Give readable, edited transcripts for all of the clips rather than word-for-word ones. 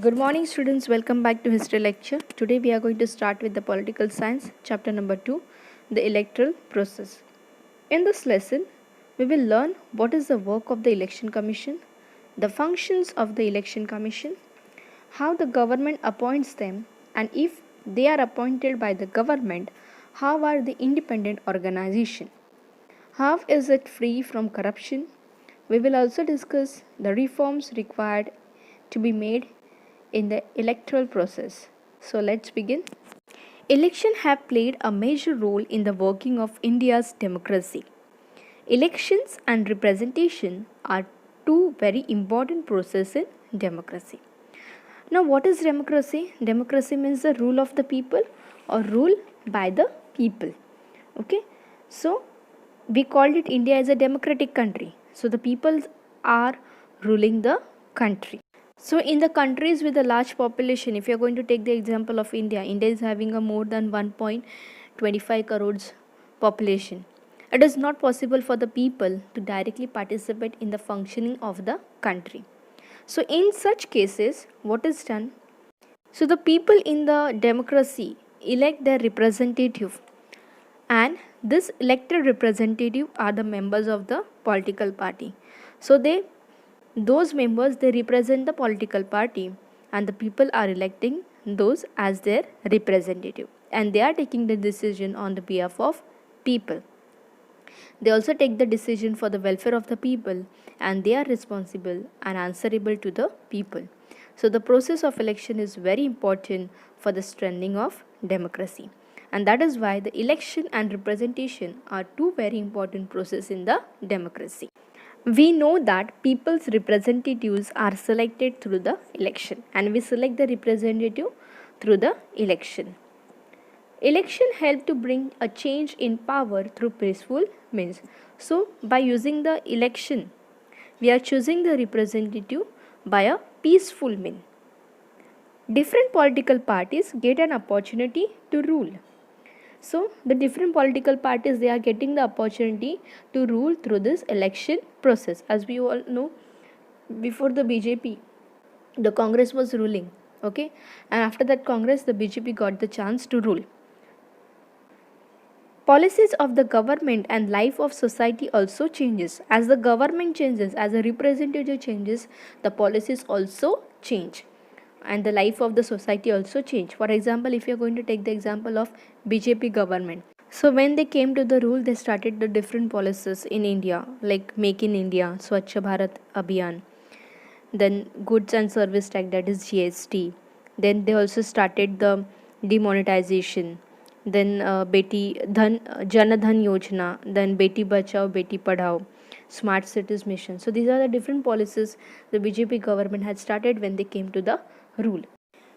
Good morning, students. Welcome back to history lecture. Today we are going to start with the political science, chapter number 2, the electoral process. In this lesson, we will learn what is the work of the election commission, the functions of the election commission, how the government appoints them, and if they are appointed by the government, how are the independent organization? How is it free from corruption? We will also discuss the reforms required to be made in the electoral process. So let's begin. Elections have played a major role in the working of India's democracy. Elections and representation are two very important processes in democracy. Now, what is democracy? Democracy means the rule of the people or rule by the people. Okay, so we called it India as a democratic country. So the people are ruling the country. So in the countries with a large population, if you are going to take the example of India, India is having a more than 1.25 crores population. It is not possible for the people to directly participate in the functioning of the country. So in such cases, what is done? So the people in the democracy elect their representative, and this elected representative are the members of the political party. So those members, they represent the political party, and the people are electing those as their representative, and they are taking the decision on the behalf of people. They also take the decision for the welfare of the people, and they are responsible and answerable to the people. So the process of election is very important for the strengthening of democracy, and that is why the election and representation are two very important processes in the democracy. We know that people's representatives are selected through the election, and we select the representative through the election. Election help to bring a change in power through peaceful means. So by using the election, we are choosing the representative by a peaceful mean. Different political parties get an opportunity to rule. So the different political parties, they are getting the opportunity to rule through this election process. As we all know, before the BJP, the Congress was ruling, okay, and after that Congress, the BJP got the chance to rule. Policies of the government and life of society also changes. As the government changes, as a representative changes, the policies also change, and the life of the society also change. For example, if you are going to take the example of BJP government, so when they came to the rule, they started the different policies in India, like Make in India, Swachh Bharat Abhiyan, then Goods and Service Tax, that is GST. Then they also started the demonetization, then Jan Dhan Yojana, then Beti Bachao Beti Padhao, Smart Cities Mission. So these are the different policies the BJP government had started when they came to the rule.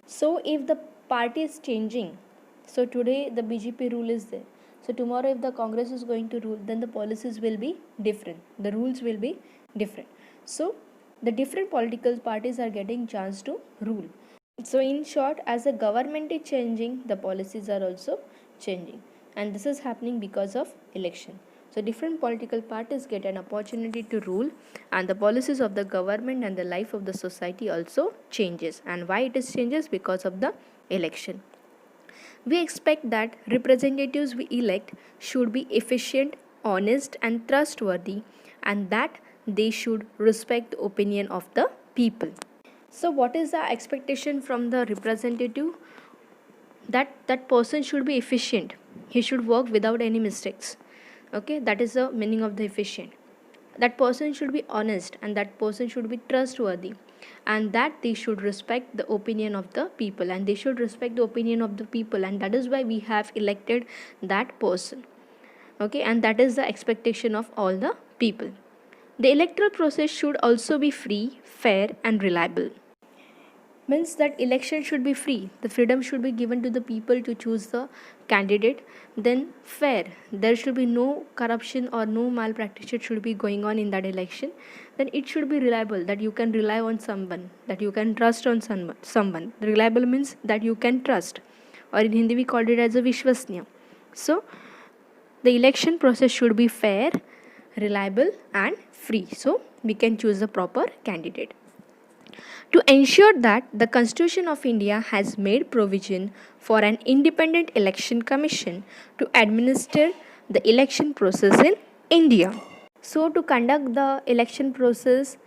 So if the party is changing, so today the BJP rule is there, so tomorrow if the Congress is going to rule, then the policies will be different, the rules will be different. So the different political parties are getting chance to rule. So in short, as the government is changing, the policies are also changing, and this is happening because of election. So different political parties get an opportunity to rule, and the policies of the government and the life of the society also changes. And why it is changes? Because of the election. We expect that representatives we elect should be efficient, honest and trustworthy, and that they should respect the opinion of the people. So what is the expectation from the representative? That person should be efficient, he should work without any mistakes. Okay, that is the meaning of the efficient. That person should be honest, and that person should be trustworthy, and that they should respect the opinion of the people, and they should respect the opinion of the people, and that is why we have elected that person. Okay, and that is the expectation of all the people. The electoral process should also be free, fair and reliable. Means that election should be free, the freedom should be given to the people to choose the candidate. Then fair, there should be no corruption or no malpractice should be going on in that election. Then it should be reliable, that you can rely on someone, that you can trust on someone. Reliable means that you can trust, or in Hindi we called it as a vishwasniya. So the election process should be fair, reliable and free, so we can choose the proper candidate. To ensure that the Constitution of India has made provision for an independent election commission to administer the election process in India. So, to conduct the election process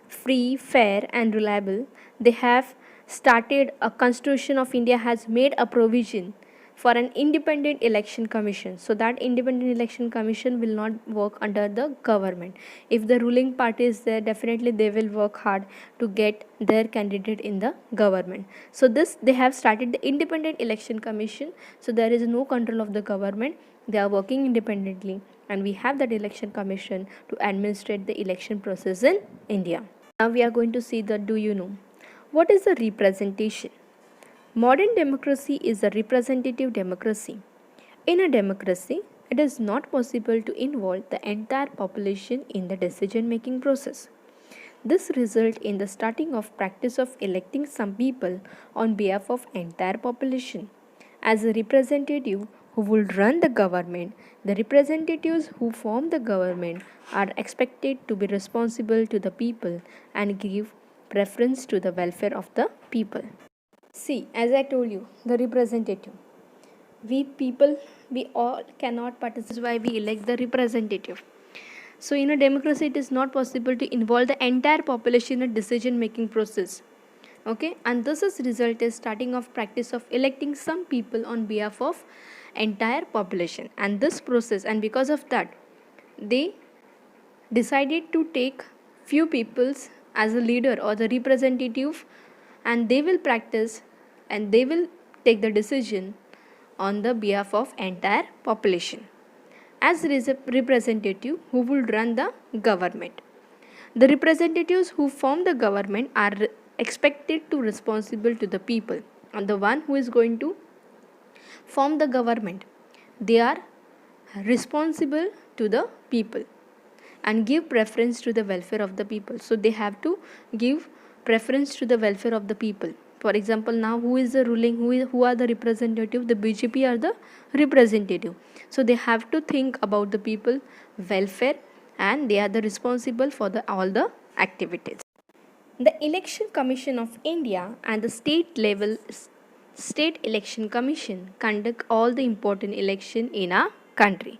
free, fair, and reliable, they have started a Constitution of India has made a provision for an independent election commission. So that independent election commission will not work under the government. If the ruling party is there, definitely they will work hard to get their candidate in the government. So this they have started the independent election commission. So there is no control of the government. They are working independently, and we have that election commission to administrate the election process in India. Now we are going to see the do you know. What is the representation? Modern democracy is a representative democracy. In a democracy, it is not possible to involve the entire population in the decision making process. This results in the starting of practice of electing some people on behalf of entire population. As a representative who will run the government, the representatives who form the government are expected to be responsible to the people and give preference to the welfare of the people. See, as I told you, the representative. We people, we all cannot participate. Why we elect the representative. So in a democracy, it is not possible to involve the entire population in a decision-making process. Okay, and this is result is starting of practice of electing some people on behalf of entire population. And this process, and because of that, they decided to take few peoples as a leader or the representative, and they will practice and they will take the decision on the behalf of entire population as representative who will run the government. The representatives who form the government are expected to responsible to the people, and the one who is going to form the government, they are responsible to the people and give preference to the welfare of the people. So they have to give preference to the welfare of the people. For example, now who is the ruling, who are the representative? The BJP are the representative. So they have to think about the people welfare, and they are the responsible for all the activities. The Election Commission of India and the state level State Election Commission conduct all the important election in our country.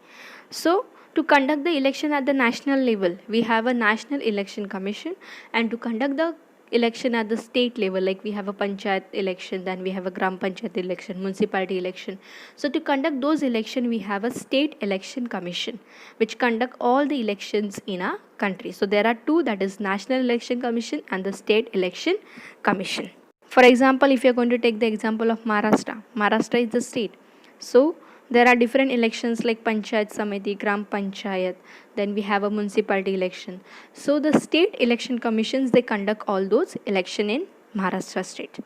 So to conduct the election at the national level, we have a National Election Commission, and to conduct the election at the state level, like we have a panchayat election, then we have a gram panchayat election, municipality election. So to conduct those election, we have a State Election Commission which conduct all the elections in our country. So there are two, that is National Election Commission and the State Election Commission. For example, if you are going to take the example of Maharashtra is the state. So there are different elections like Panchayat Samiti, Gram Panchayat, then we have a municipality election. So the state election commissions, they conduct all those election in Maharashtra state.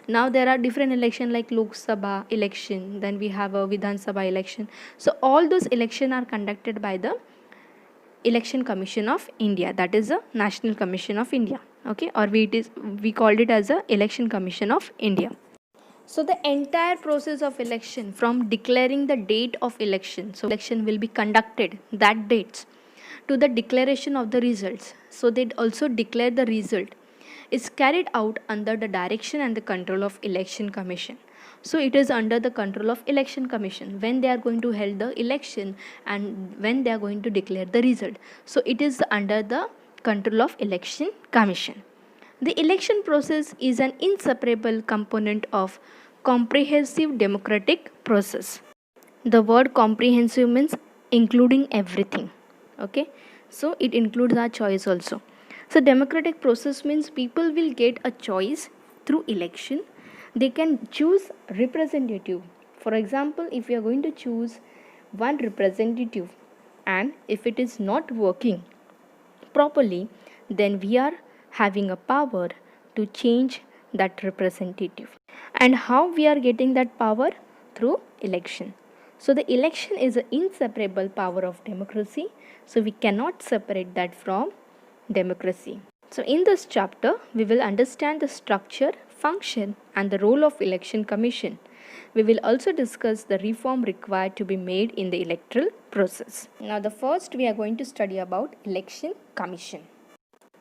Now there are different election like Lok Sabha election, then we have a Vidhan Sabha election. So all those election are conducted by the Election Commission of India, that is the National Commission of India. Okay, or we called it as a Election Commission of India. So the entire process of election, from declaring the date of election, so election will be conducted that dates, to the declaration of the results, so they also declare the result, is carried out under the direction and the control of Election Commission. So it is under the control of Election Commission when they are going to hold the election and when they are going to declare the result. So it is under the control of Election Commission. The election process is an inseparable component of comprehensive democratic process. The word comprehensive means including everything. Okay, so it includes our choice also. So democratic process means people will get a choice through election. They can choose representative. For example, if we are going to choose one representative, and if it is not working properly, then we are having a power to change that representative. And how we are getting that power? Through election. So the election is an inseparable power of democracy. So we cannot separate that from democracy. So in this chapter, we will understand the structure, function, and the role of Election Commission. We will also discuss the reform required to be made in the electoral process. Now the first we are going to study about Election Commission.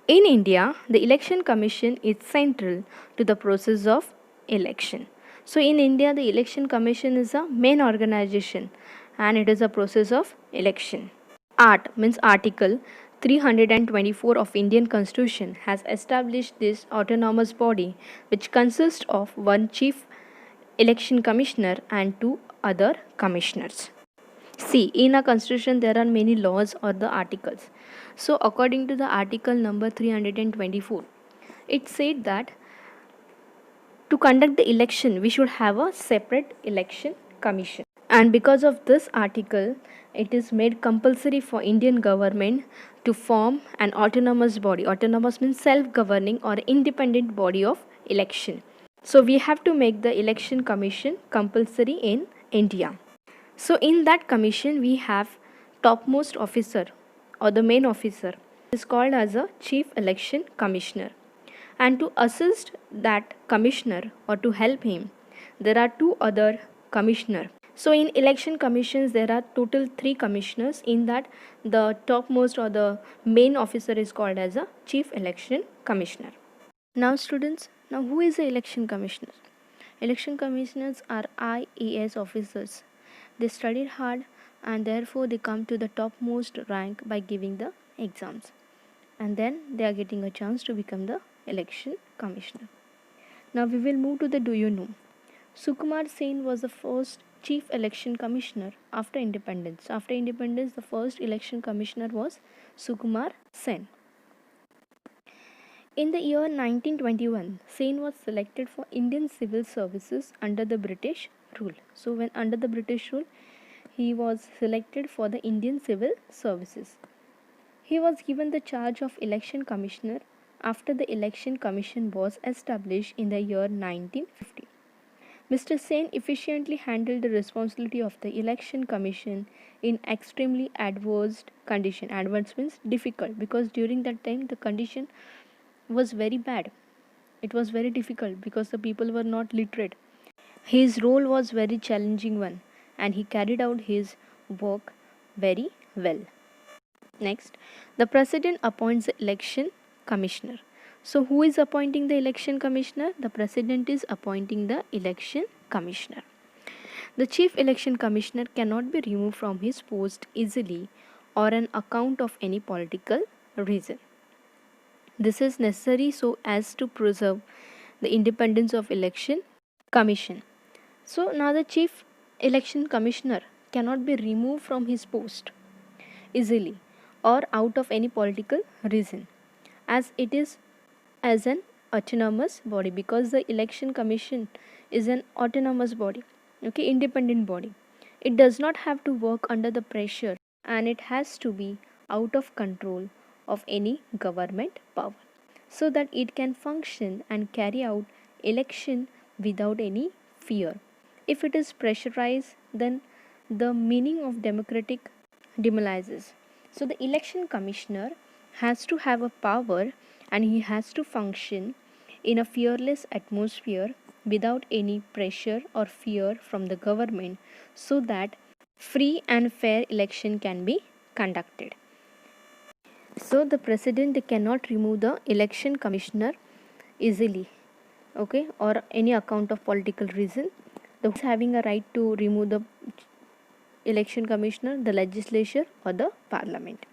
In India, the Election Commission is central to the process of election. So, in India, the Election Commission is a main organization and it is a process of election. Art means Article 324 of Indian Constitution has established this autonomous body which consists of one chief election commissioner and two other commissioners. See, in a constitution there are many laws or the articles. So according to the article number 324, it said that to conduct the election we should have a separate election commission. And because of this article, it is made compulsory for Indian government to form an autonomous body. Autonomous means self-governing or independent body of election. So we have to make the election commission compulsory in India. So in that commission we have topmost officer or the main officer is called as a chief election commissioner. And to assist that commissioner or to help him, there are two other commissioner. So in election commissions there are total 3 commissioners. In that the topmost or the main officer is called as a chief election commissioner. Now students, now who is the election commissioner? Election commissioners are IAS officers. They studied hard and therefore they come to the topmost rank by giving the exams. And then they are getting a chance to become the election commissioner. Now we will move to the do you know. Sukumar Sen was the first chief election commissioner after independence. After independence, the first election commissioner was Sukumar Sen. In the year 1921, Sen was selected for Indian civil services under the British rule. So when under the British rule, he was selected for the Indian civil services. He was given the charge of election commissioner after the election commission was established in the year 1950. Mr. Sen efficiently handled the responsibility of the election commission in extremely adverse condition. Adverse means difficult, because during that time the condition was very bad. It was very difficult because the people were not literate. His role was very challenging one and he carried out his work very well. Next, the president appoints the election commissioner. So who is appointing the election commissioner? The president is appointing the election commissioner. The chief election commissioner cannot be removed from his post easily or on account of any political reason. This is necessary so as to preserve the independence of election commission. So now the chief election commissioner cannot be removed from his post easily or out of any political reason, as it is as an autonomous body, because the election commission is an autonomous body, okay, independent body. It does not have to work under the pressure and it has to be out of control of any government power so that it can function and carry out election without any fear. If it is pressurized, then the meaning of democratic demoralizes. So the election commissioner has to have a power and he has to function in a fearless atmosphere without any pressure or fear from the government so that free and fair election can be conducted. So the president cannot remove the election commissioner easily, okay, or any account of political reason. The having a right to remove the election commissioner, the legislature or the parliament.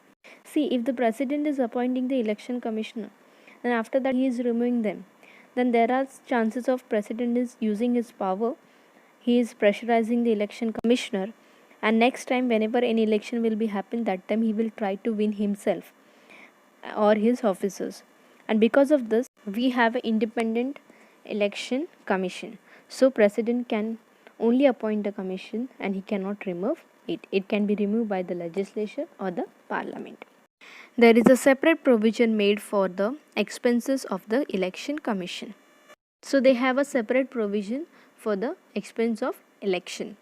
See, if the president is appointing the election commissioner and after that he is removing them, then there are chances of president is using his power, he is pressurizing the election commissioner, and next time whenever any election will be happen, that time he will try to win himself or his officers. And because of this we have an independent election commission. So president can only appoint the commission and he cannot remove it. It can be removed by the legislature or the parliament. There is a separate provision made for the expenses of the election commission. So they have a separate provision for the expense of election.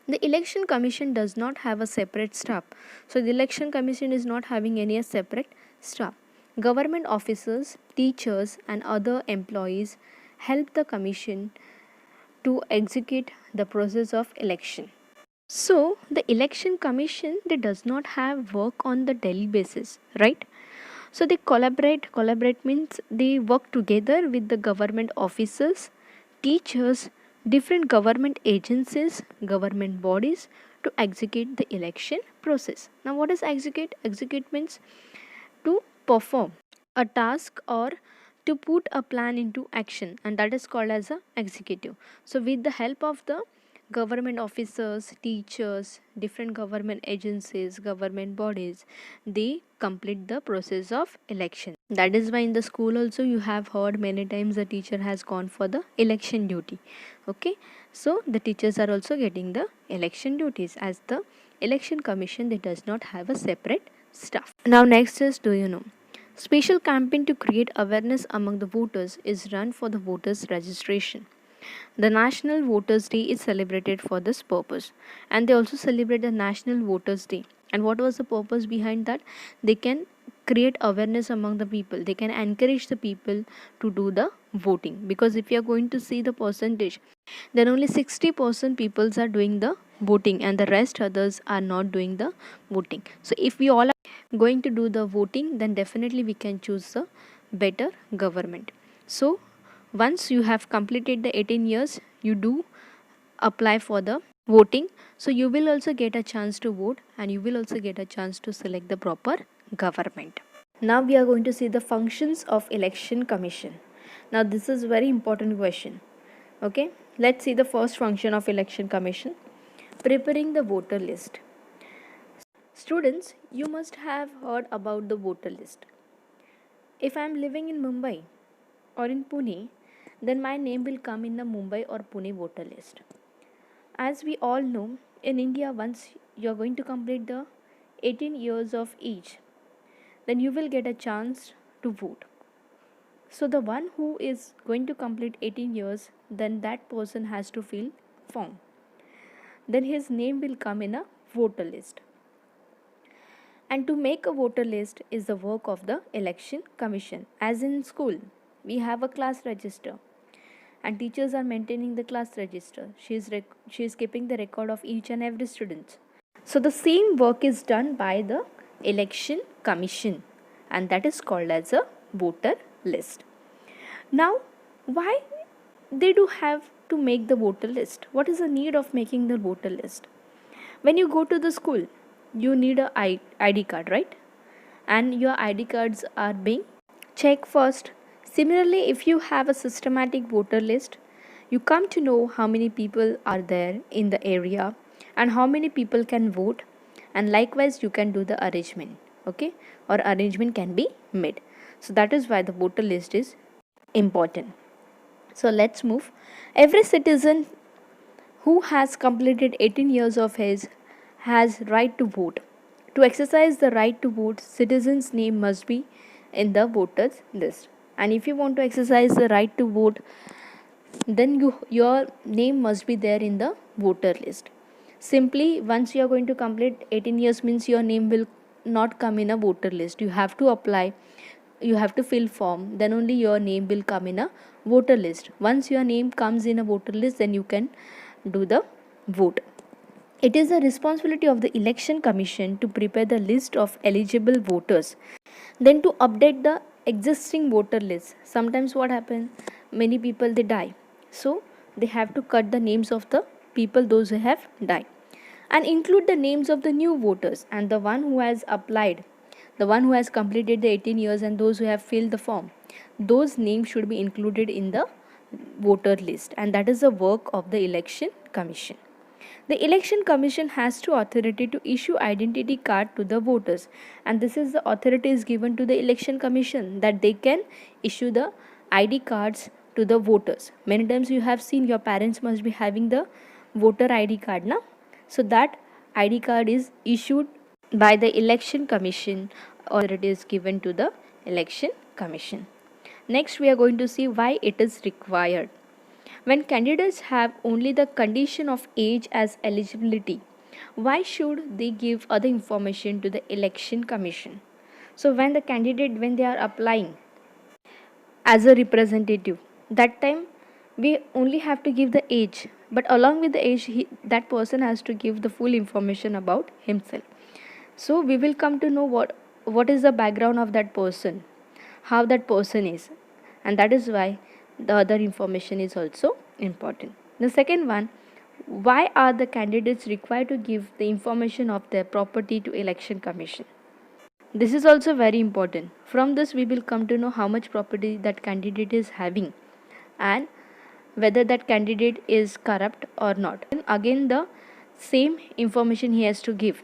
The election commission does not have a separate staff. So the election commission is not having any separate staff. Government officers, teachers and other employees help the commission to execute the process of election. So the election commission, they does not have work on the daily basis, right? So they collaborate means they work together with the government officers, teachers, different government agencies, government bodies to execute the election process. Now what is execute? Execute means to perform a task or to put a plan into action, and that is called as a executive. So with the help of the government officers, teachers, different government agencies, government bodies, they complete the process of election. That is why in the school also you have heard many times the teacher has gone for the election duty. Okay, so the teachers are also getting the election duties, as the election commission, they does not have a separate staff. Now next is, do you know, special campaign to create awareness among the voters is run for the voters registration. The National Voters Day is celebrated for this purpose, and they also celebrate the National Voters Day. And what was the purpose behind that? They can create awareness among the people, they can encourage the people to do the voting, because if you are going to see the percentage, then only 60% peoples are doing the voting and the rest others are not doing the voting. So if we all are going to do the voting, then definitely we can choose a better government. So once you have completed the 18 years, you do apply for the voting, so you will also get a chance to vote and you will also get a chance to select the proper government. Now we are going to see the functions of election commission. Now this is very important question. Okay, let's see the first function of election commission: preparing the voter list. Students, you must have heard about the voter list. If I am living in Mumbai or in Pune, then my name will come in the Mumbai or Pune voter list. As we all know, in India, once you are going to complete the 18 years of age, then you will get a chance to vote. So the one who is going to complete 18 years, then that person has to fill form. Then his name will come in a voter list. And to make a voter list is the work of the election commission. As in school, we have a class register and teachers are maintaining the class register. She is keeping the record of each and every student. So the same work is done by the election commission, and that is called as a voter list. Now, why they do have to make the voter list? What is the need of making the voter list? When you go to the school, you need a ID card, right? And your ID cards are being checked first. Similarly, if you have a systematic voter list, you come to know how many people are there in the area and how many people can vote, and likewise you can do the arrangement, okay, or arrangement can be made. So that is why the voter list is important. So let's move. Every citizen who has completed 18 years of age has right to vote. To exercise the right to vote, citizen's name must be in the voters list. And if you want to exercise the right to vote, then your name must be there in the voter list. Simply, once you are going to complete 18 years means your name will not come in a voter list. You have to apply, you have to fill form, then only your name will come in a voter list. Once your name comes in a voter list, then you can do the vote. It is the responsibility of the election commission to prepare the list of eligible voters, then to update the existing voter list. Sometimes what happens, many people they die, so they have to cut the names of the people those who have died and include the names of the new voters, and the one who has applied, the one who has completed the 18 years and those who have filled the form, those names should be included in the voter list, and that is the work of the election commission. The election commission has to authority to issue identity card to the voters, and this is the authority is given to the election commission that they can issue the ID cards to the voters. Many times you have seen your parents must be having the voter ID card now, so that ID card is issued by the election commission or it is given to the election commission. Next we are going to see why it is required. When candidates have only the condition of age as eligibility, why should they give other information to the election commission? So when the candidate, when they are applying as a representative, that time we only have to give the age, but along with the age that person has to give the full information about himself. So we will come to know what is the background of that person, how that person is, and that is why the other information is also important. The second one, why are the candidates required to give the information of their property to election commission? This is also very important. From this we will come to know how much property that candidate is having and whether that candidate is corrupt or not. And again the same information he has to give.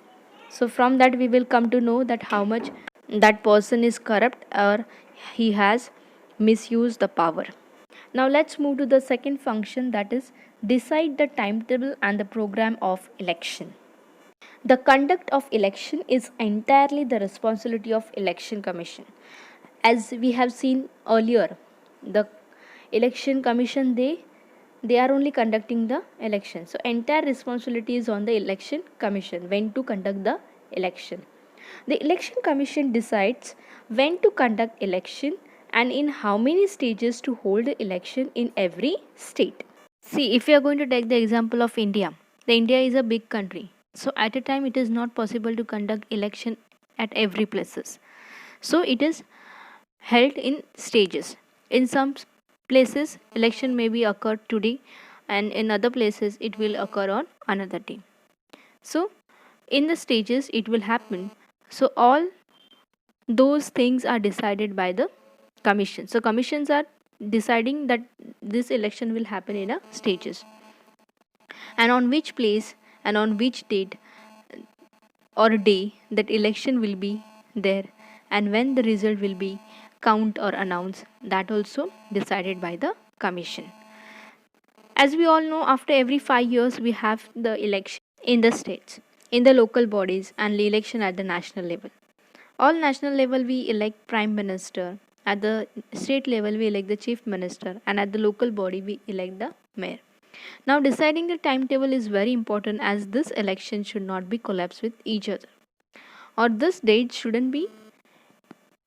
So from that we will come to know that how much that person is corrupt or he has misused the power. Now let's move to the second function, that is decide the timetable and the program of election. The conduct of election is entirely the responsibility of election commission. As we have seen earlier, the election commission they are only conducting the election. So entire responsibility is on the election commission when to conduct the election. The election commission decides when to conduct election and in how many stages to hold the election in every state. See, if we are going to take the example of India, the India is a big country. So at a time it is not possible to conduct election at every places. So it is held in stages. In some places election may be occurred today and in other places it will occur on another day. So in the stages it will happen. So all those things are decided by the commission. So commissions are deciding that this election will happen in a stages and on which place and on which date or day that election will be there and when the result will be count or announced, that also decided by the commission. As we all know, after every 5 years we have the election in the states, in the local bodies and the election at the national level. All national level we elect prime minister, at the state level we elect the chief minister, and at the local body we elect the mayor. Now deciding the timetable is very important as this election should not be collapsed with each other, or this date shouldn't be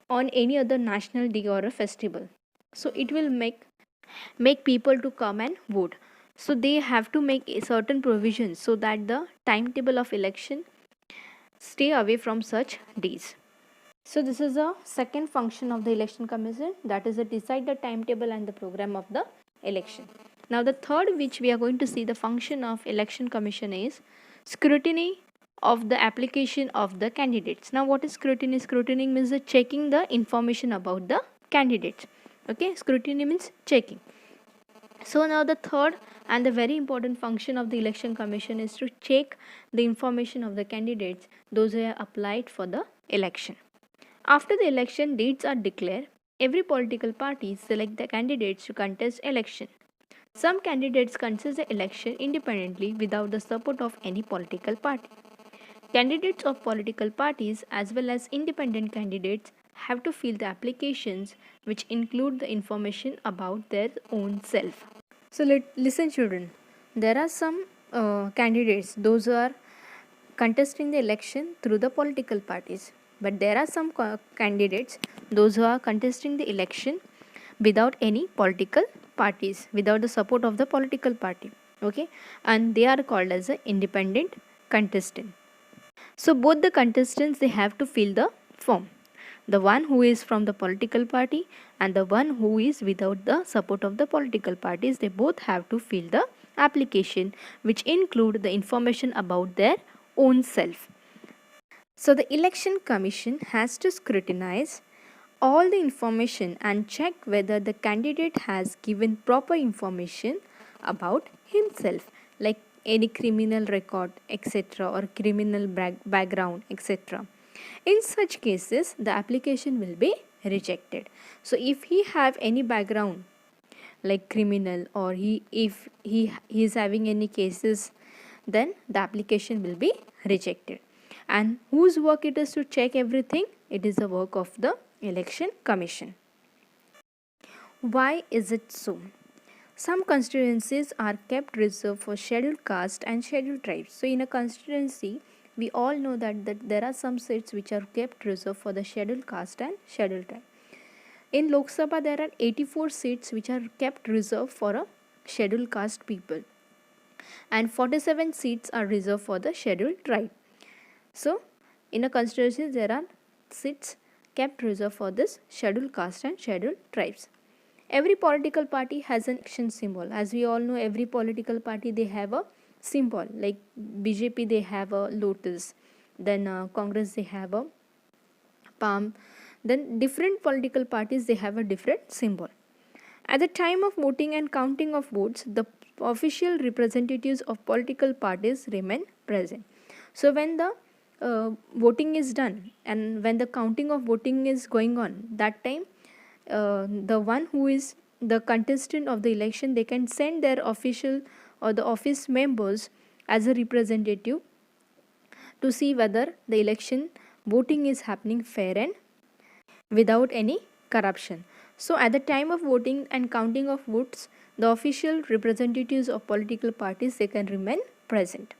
on any other national day or a festival. So it will make people to come and vote. So they have to make a certain provisions so that the timetable of election stay away from such days. So this is a second function of the election commission, that is to decide the timetable and the program of the election. Now the third which we are going to see the function of election commission is scrutiny of the application of the candidates. Now what is scrutiny? Scrutiny means the checking the information about the candidates. Okay, scrutiny means checking. So now the third and the very important function of the election commission is to check the information of the candidates, those who are applied for the election. After the election dates are declared, every political party select the candidates to contest election. Some candidates contest the election independently without the support of any political party. Candidates of political parties as well as independent candidates have to fill the applications which include the information about their own self. So listen children, there are some candidates, those who are contesting the election through the political parties. But there are some candidates, those who are contesting the election without any political parties, without the support of the political party. Okay, and they are called as an independent contestant. So both the contestants they have to fill the form. The one who is from the political party and the one who is without the support of the political parties, they both have to fill the application which include the information about their own self. So the election commission has to scrutinize all the information and check whether the candidate has given proper information about himself, like any criminal record etc. or criminal background etc. In such cases the application will be rejected. So if he have any background like criminal or if he is having any cases, then the application will be rejected. And whose work it is to check everything? It is the work of the election commission. Why is it so? Some constituencies are kept reserved for scheduled caste and scheduled tribes. So in a constituency we all know that there are some seats which are kept reserved for the scheduled caste and scheduled tribe. In Lok Sabha there are 84 seats which are kept reserved for a scheduled caste people and 47 seats are reserved for the scheduled tribe. So in a constituency there are seats kept reserved for this scheduled caste and scheduled tribes. Every political party has an election symbol. As we all know, every political party they have a symbol. Like BJP they have a lotus, then Congress they have a palm, then different political parties they have a different symbol. At the time of voting and counting of votes, the official representatives of political parties remain present. So when the voting is done and when the counting of voting is going on, that time the one who is the contestant of the election, they can send their official or the office members as a representative to see whether the election voting is happening fair and without any corruption. So at the time of voting and counting of votes, the official representatives of political parties they can remain present.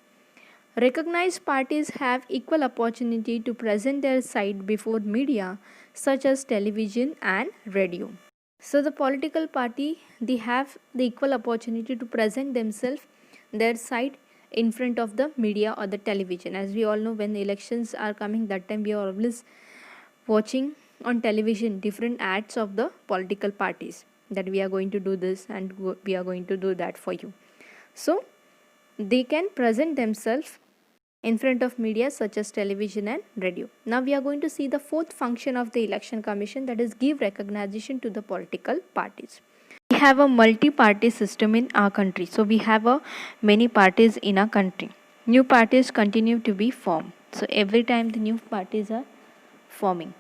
Recognized parties have equal opportunity to present their side before media such as television and radio. So the political party they have the equal opportunity to present themselves their side in front of the media or the television. As we all know, when the elections are coming, that time we are always watching on television different ads of the political parties that we are going to do this and we are going to do that for you. So they can present themselves in front of media such as television and radio. Now we are going to see the fourth function of the election commission, that is give recognition to the political parties. We have a multi-party system in our country. So we have many parties in our country. New parties continue to be formed. So every time the new parties are forming.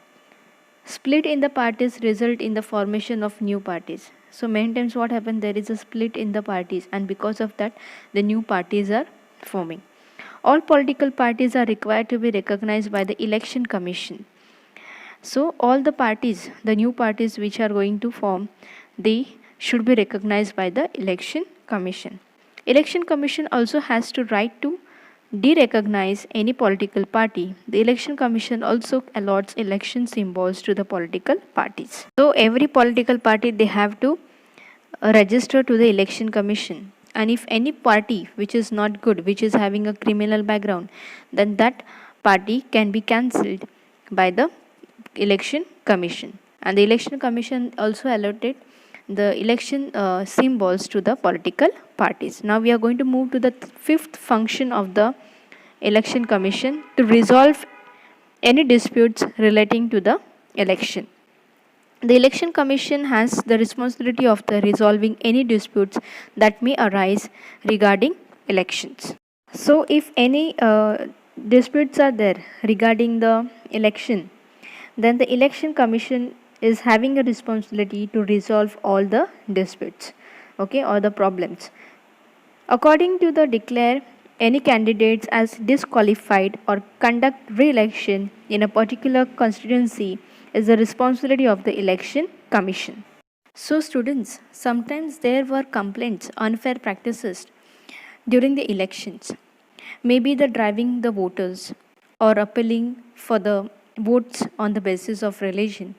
Split in the parties result in the formation of new parties. So many times what happens, there is a split in the parties and because of that the new parties are forming. All political parties are required to be recognized by the election commission. So all the parties, the new parties which are going to form, they should be recognized by the election commission. Election commission also has to right to de-recognize any political party. The election commission also allots election symbols to the political parties. So every political party they have to register to the election commission, and if any party which is not good, which is having a criminal background, then that party can be cancelled by the election commission. And the election commission also allotted the election symbols to the political parties. Now we are going to move to the fifth function of the election commission, to resolve any disputes relating to the election. The election commission has the responsibility of the resolving any disputes that may arise regarding elections. So if any disputes are there regarding the election, then the election commission is having a responsibility to resolve all the disputes, okay, or the problems. According to the declare any candidates as disqualified or conduct re-election in a particular constituency is the responsibility of the election commission. So students, sometimes there were complaints, unfair practices during the elections. Maybe the driving the voters or appealing for the votes on the basis of religion,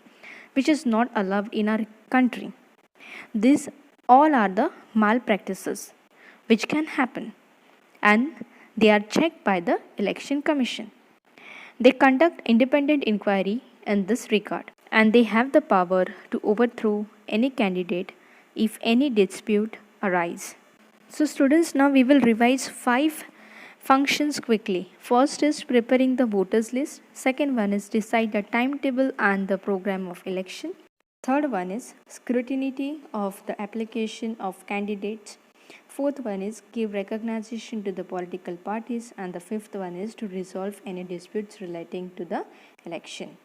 which is not allowed in our country. These all are the malpractices which can happen, and they are checked by the election commission. They conduct independent inquiry in this regard, and they have the power to overthrow any candidate if any dispute arise. So students, now we will revise 5 functions quickly. First is preparing the voters list. Second one is decide the timetable and the program of election. Third one is scrutiny of the application of candidates. Fourth one is give recognition to the political parties, and the fifth one is to resolve any disputes relating to the election.